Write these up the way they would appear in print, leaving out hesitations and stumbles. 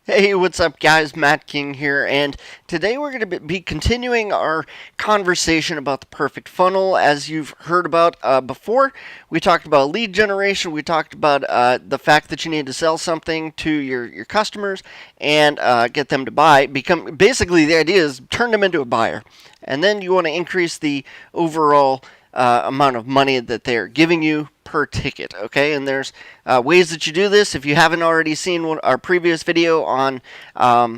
Hey, what's up, guys? Matt King here, and today we're going to be continuing our conversation about the perfect funnel. As you've heard about before, we talked about lead generation, we talked about the fact that you need to sell something to your customers and get them to buy. Basically, the idea is turn them into a buyer, and then you want to increase the overall amount of money that they're giving you per ticket. Okay, and there's ways that you do this. If you haven't already seen our previous video on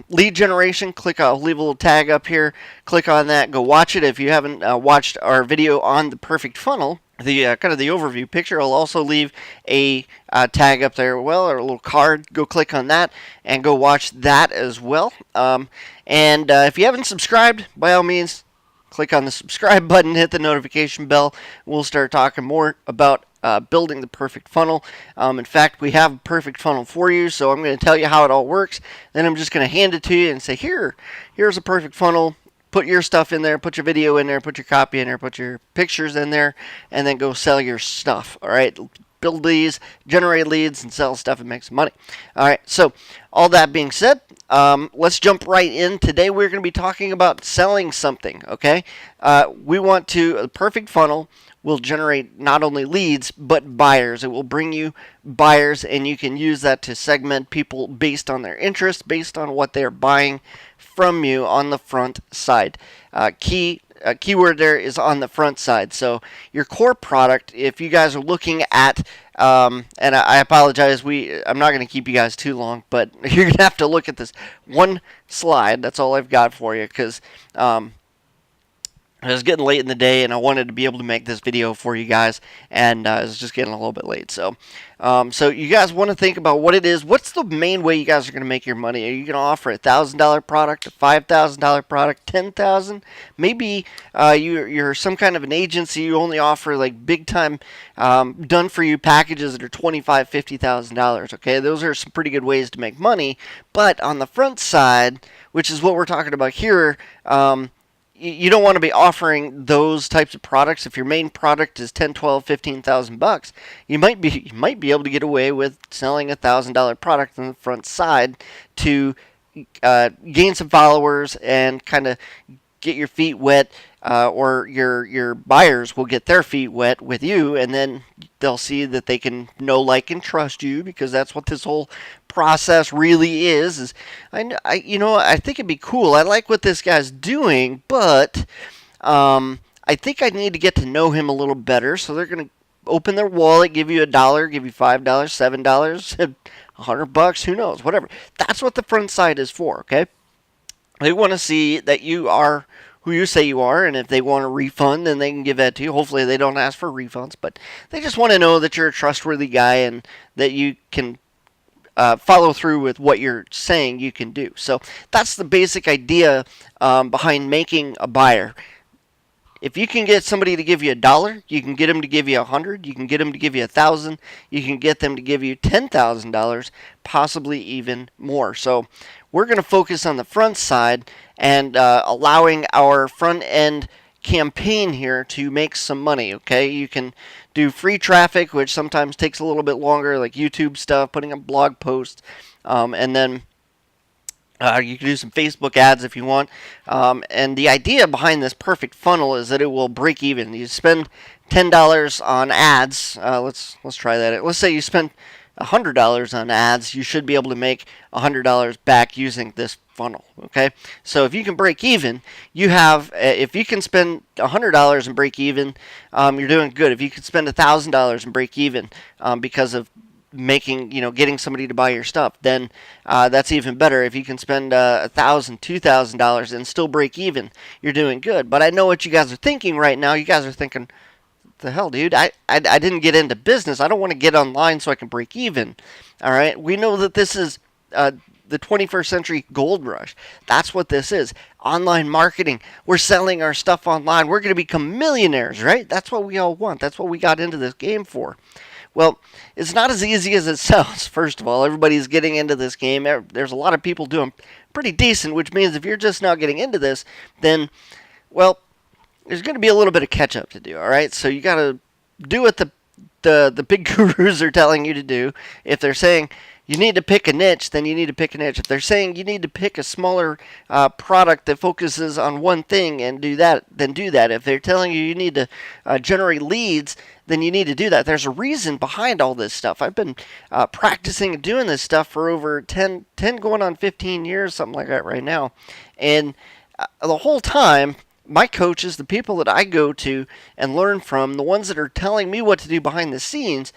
lead generation, I'll leave a little tag up here. Click on that. Go watch it. If you haven't watched our video on the perfect funnel, the kind of the overview picture, I'll also leave a tag up there, or a little card. Go click on that and go watch that as well. And if you haven't subscribed, by all means, click on the subscribe button, hit the notification bell. We'll start talking more about building the perfect funnel. In fact, we have a perfect funnel for you, so I'm going to tell you how it all works. Then I'm just going to hand it to you and say, here's a perfect funnel. Put your stuff in there, put your video in there, put your copy in there, put your pictures in there, and then go sell your stuff. All right, build these, generate leads, and sell stuff and make some money. All right, so all that being said, let's jump right in. Today we're going to be talking about selling something, okay? The perfect funnel will generate not only leads, but buyers. It will bring you buyers, and you can use that to segment people based on their interests, based on what they're buying from you on the front side. Keyword there is on the front side. So your core product, if you guys are looking at, and I apologize, I'm not going to keep you guys too long, but you're going to have to look at this one slide. That's all I've got for you, because it was getting late in the day, and I wanted to be able to make this video for you guys, and it was just getting a little bit late. So you guys want to think about what it is. What's the main way you guys are going to make your money? Are you going to offer a $1,000 product, a $5,000 product, $10,000? Maybe you're some kind of an agency. You only offer like big time done for you packages that are $25,000, $50,000. Okay, those are some pretty good ways to make money. But on the front side, which is what we're talking about here, you don't want to be offering those types of products. If your main product is 10, 12, 15,000 bucks, you might be able to get away with selling a $1,000 product on the front side to gain some followers and kind of get your feet wet, or your buyers will get their feet wet with you, and then they'll see that they can know, like, and trust you, because that's what this whole process really is I think it'd be cool. I like what this guy's doing, but I think I need to get to know him a little better. So they're gonna open their wallet, give you $1, give you $5, $7, $100, who knows, whatever. That's what the front side is for. Okay, they want to see that you are who you say you are, and if they want a refund, then they can give that to you. Hopefully they don't ask for refunds, but they just want to know that you're a trustworthy guy and that you can follow through with what you're saying you can do. So that's the basic idea behind making a buyer. If you can get somebody to give you $1, you can get them to give you $100, you can get them to give you $1,000, you can get them to give you $10,000, possibly even more. So we're going to focus on the front side and allowing our front end campaign here to make some money. Okay, you can do free traffic, which sometimes takes a little bit longer, like YouTube stuff, putting up blog posts, and then you can do some Facebook ads if you want. And the idea behind this perfect funnel is that it will break even. You spend $10 on ads. Let's try that. Let's say you spend $100 on ads. You should be able to make $100 back using this funnel. Okay, so if you can break even, if you can spend $100 and break even, you're doing good. If you can spend $1,000 and break even because of getting somebody to buy your stuff, then that's even better. If you can spend $1,000, $2,000 and still break even, you're doing good. But I know what you guys are thinking right now. You guys are thinking, the hell, dude, I didn't get into business. I don't want to get online so I can break even. All right, we know that this is the 21st century gold rush. That's what this is. Online marketing. We're selling our stuff online. We're going to become millionaires, right? That's what we all want. That's what we got into this game for. Well, it's not as easy as it sounds. First of all, everybody's getting into this game. There's a lot of people doing pretty decent, which means if you're just now getting into this, then, well, there's going to be a little bit of catch up to do. All right, so you got to do what the big gurus are telling you to do. If they're saying, you need to pick a niche, then you need to pick a niche. If they're saying you need to pick a smaller product that focuses on one thing and do that, then do that. If they're telling you you need to generate leads, then you need to do that. There's a reason behind all this stuff. I've been practicing and doing this stuff for over 10 going on 15 years, something like that right now. And the whole time, my coaches, the people that I go to and learn from, the ones that are telling me what to do behind the scenes,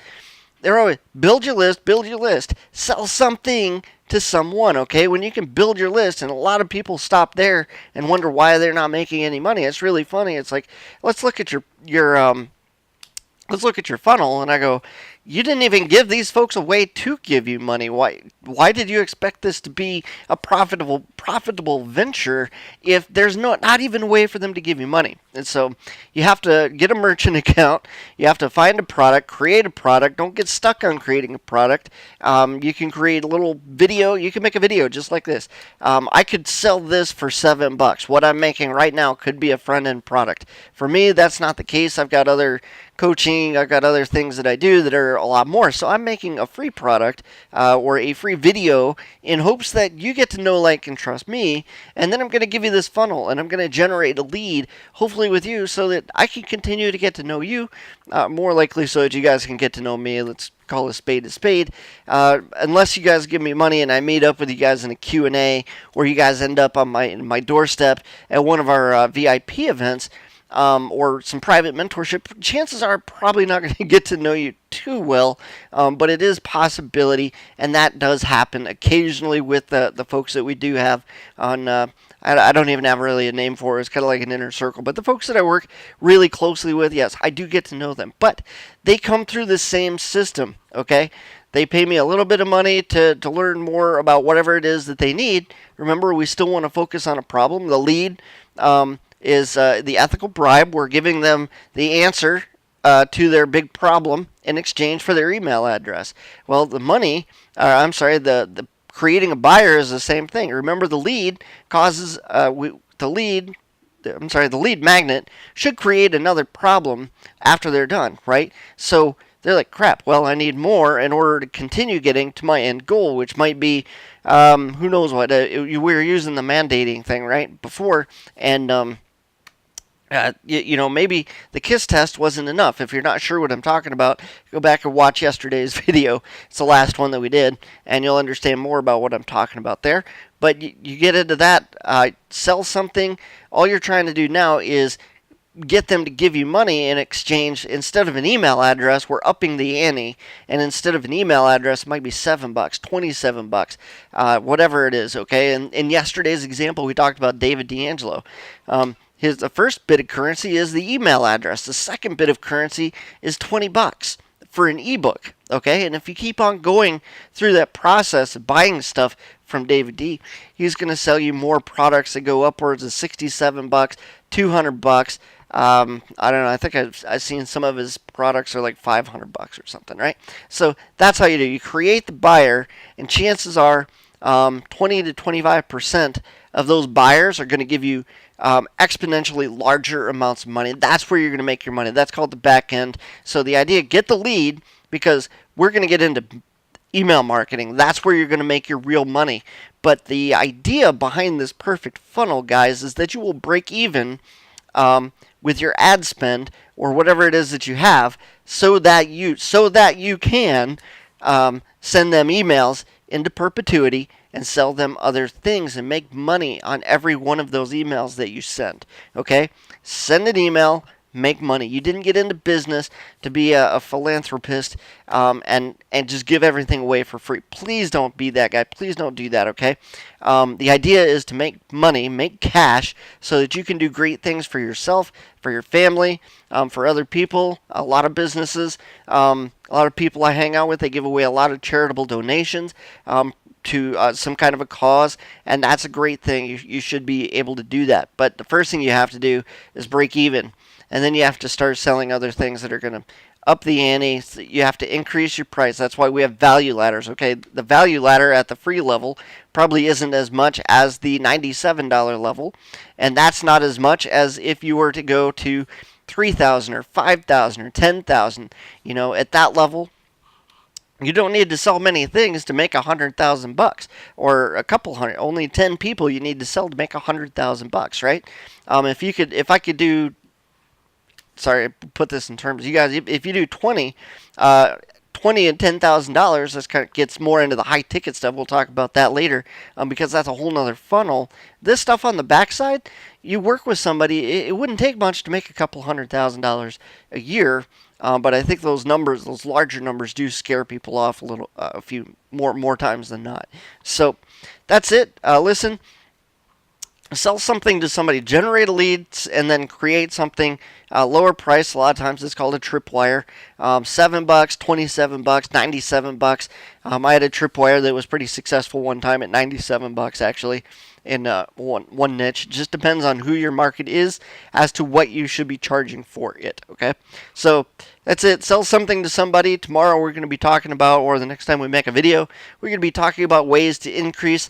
they're always build your list, sell something to someone, okay? When you can build your list, and a lot of people stop there and wonder why they're not making any money. It's really funny. It's like, let's look at your funnel, and I go, you didn't even give these folks a way to give you money. Why did you expect this to be a profitable venture if there's not even a way for them to give you money? And so you have to get a merchant account, you have to find a product, create a product. Don't get stuck on creating a product. You can create a little video. You can make a video just like this. I could sell this for $7. What I'm making right now could be a front end product. For me, that's not the case. I've got other coaching, I've got other things that I do that are a lot more. So I'm making a free product or a free video in hopes that you get to know, like, and trust me. And then I'm going to give you this funnel, and I'm going to generate a lead, hopefully with you, so that I can continue to get to know you, more likely so that you guys can get to know me. Let's call a spade. Unless you guys give me money and I meet up with you guys in a Q&A, or you guys end up on my doorstep at one of our VIP events, or some private mentorship, chances are probably not going to get to know you too well, but it is a possibility, and that does happen occasionally with the folks that we do have on. I don't even have really a name for it. It's kind of like an inner circle. But the folks that I work really closely with, yes, I do get to know them. But they come through the same system, okay? They pay me a little bit of money to learn more about whatever it is that they need. Remember, we still want to focus on a problem. The lead is the ethical bribe. We're giving them the answer to their big problem in exchange for their email address. Well, the money, the creating a buyer is the same thing. Remember, the lead causes the lead magnet should create another problem after they're done, right? So they're like, crap, well, I need more in order to continue getting to my end goal, which might be, who knows what. We were using the mandating thing, right, before, and maybe the KISS test wasn't enough. If you're not sure what I'm talking about, go back and watch yesterday's video. It's the last one that we did, and you'll understand more about what I'm talking about there. But you get into that, sell something. All you're trying to do now is get them to give you money in exchange. Instead of an email address, we're upping the ante, and instead of an email address, it might be $7, $27, whatever it is, okay? And in yesterday's example, we talked about David D'Angelo. The first bit of currency is the email address. The second bit of currency is $20 for an ebook, okay? And if you keep on going through that process of buying stuff from David D, he's going to sell you more products that go upwards of $67, $200. I don't know. I think I've seen some of his products are like $500 or something, right? So that's how you do. You create the buyer, and chances are 20 to 25% of those buyers are going to give you exponentially larger amounts of money. That's where you're going to make your money. That's called the back end. So the idea, get the lead, because we're going to get into email marketing. That's where you're going to make your real money. But the idea behind this perfect funnel, guys, is that you will break even with your ad spend or whatever it is that you have, so that you can send them emails into perpetuity and sell them other things and make money on every one of those emails that you send. Okay? Send an email, make money. You didn't get into business to be a philanthropist and just give everything away for free. Please don't be that guy. Please don't do that, okay? The idea is to make money, make cash, so that you can do great things for yourself, for your family, for other people. A lot of businesses, a lot of people I hang out with, they give away a lot of charitable donations to some kind of a cause, and that's a great thing. You should be able to do that. But the first thing you have to do is break even, and then you have to start selling other things that are going to up the ante. You have to increase your price. That's why we have value ladders. Okay, the value ladder at the free level probably isn't as much as the $97 level, and that's not as much as if you were to go to $3,000 or $5,000 or $10,000. At that level, You don't need to sell many things to make $100,000 or a couple hundred. Only 10 people you need to sell to make $100,000, right? If I could do, sorry, put this in terms, you guys, if you do 20, 20 and $10,000, this kind of gets more into the high ticket stuff. We'll talk about that later, because that's a whole nother funnel. This stuff on the backside, you work with somebody, it wouldn't take much to make a couple $100,000 a year. But I think those numbers, those larger numbers, do scare people off a few more times than not. So that's it. Listen, sell something to somebody, generate a lead, and then create something lower price. A lot of times it's called a tripwire. $7, $27, $97. I had a tripwire that was pretty successful one time at $97 actually in one niche. It just depends on who your market is as to what you should be charging for it. Okay, so that's it. Sell something to somebody. Tomorrow we're going to be talking about, or the next time we make a video, we're going to be talking about ways to increase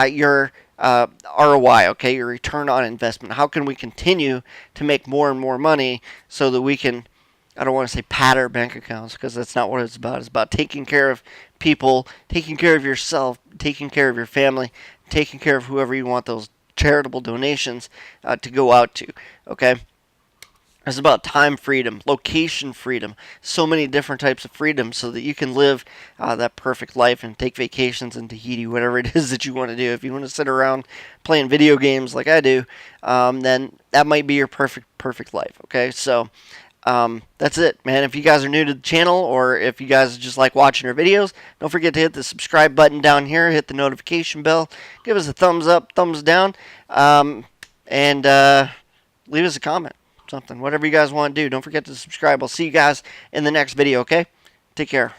your ROI, okay, your return on investment. How can we continue to make more and more money so that we can, I don't want to say pad our bank accounts, because that's not what it's about. It's about taking care of people, taking care of yourself, taking care of your family, taking care of whoever you want those charitable donations to go out to, okay? It's about time freedom, location freedom, so many different types of freedom so that you can live that perfect life and take vacations in Tahiti, whatever it is that you want to do. If you want to sit around playing video games like I do, then that might be your perfect life, okay? So that's it, man. If you guys are new to the channel, or if you guys just like watching our videos, don't forget to hit the subscribe button down here, hit the notification bell, give us a thumbs up, thumbs down, and leave us a comment. Something, whatever you guys want to do. Don't forget to subscribe. I'll see you guys in the next video, okay? Take care.